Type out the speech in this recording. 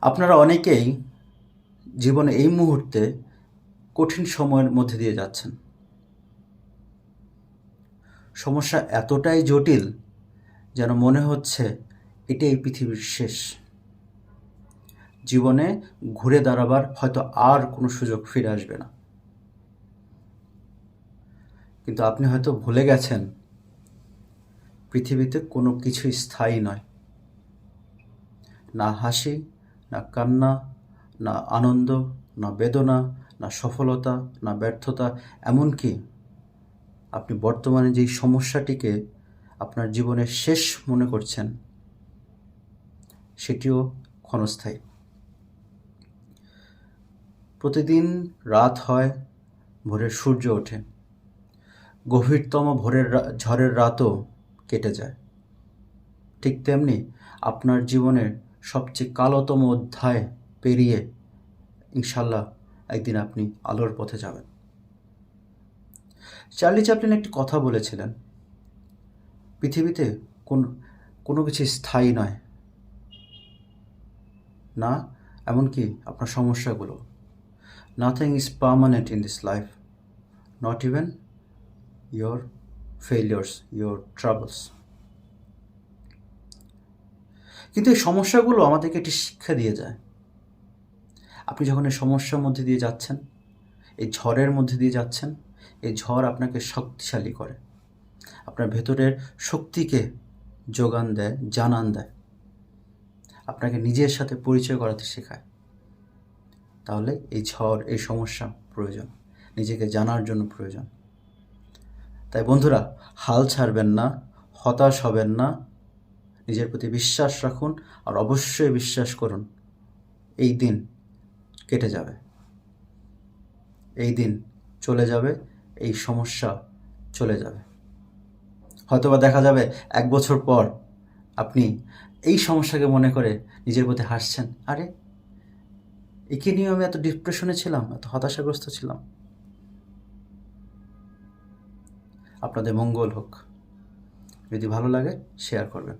আপনারা অনেকেই জীবনে এই মুহূর্তে কঠিন সময়ের মধ্যে দিয়ে যাচ্ছেন। সমস্যা এতটাই জটিল যেন মনে হচ্ছে এটাই এই পৃথিবীর শেষ। জীবনে ঘুরে দাঁড়াবার হয়তো আর কোনো সুযোগ ফিরে আসবে না। কিন্তু আপনি হয়তো ভুলে গেছেন পৃথিবীতে কোনো কিছুই স্থায়ী নয়। না হাসি, না কান্না, না আনন্দ, না বেদনা, না সফলতা, না ব্যর্থতা, এমনকি আপনি বর্তমানে যেই সমস্যাটিকে আপনার জীবনের শেষ মনে করছেন সেটিও ক্ষণস্থায়ী। প্রতিদিন রাত হয়, ভোরের সূর্য ওঠে, গভীরতম ঝড়ের রাতও কেটে যায়। ঠিক তেমনি আপনার জীবনের সবচেয়ে কালোতম অধ্যায় পেরিয়ে ইনশাল্লাহ একদিন আপনি আলোর পথে যাবেন। চার্লি চ্যাপলিন একটি কথা বলেছিলেন, পৃথিবীতে কোনো কিছু স্থায়ী নয়, না এমনকি আপনার সমস্যাগুলো। Nothing is permanent in this life, not even your failures, your troubles. কিন্তু এই সমস্যাগুলো আমাদেরকে একটি শিক্ষা দিয়ে যায়। আপনি যখন এই সমস্যার মধ্যে দিয়ে যাচ্ছেন, এই ঝড়ের মধ্যে দিয়ে যাচ্ছেন, এই ঝড় আপনাকে শক্তিশালী করে, আপনার ভেতরের শক্তিকে যোগান দেয়, জানান দেয়, আপনাকে নিজের সাথে পরিচয় করাতে শেখায়। তাহলে এই ঝড়, এই সমস্যা প্রয়োজন, নিজেকে জানার জন্য প্রয়োজন। তাই বন্ধুরা, হাল ছাড়বেন না, হতাশ হবেন না, নিজের প্রতি বিশ্বাস রাখুন, আর অবশ্যই বিশ্বাস করুন এই দিন কেটে যাবে, এই দিন চলে যাবে, এই সমস্যা চলে যাবে। হয়তোবা দেখা যাবে 1 বছর পর আপনি এই সমস্যাকে মনে করে নিজের প্রতি হাসছেন, আরে একে নিয়ে আমি এত ডিপ্রেশনে ছিলাম, এত হতাশাগ্রস্ত ছিলাম। আপনাদের মঙ্গল হোক। যদি ভালো লাগে শেয়ার করবেন।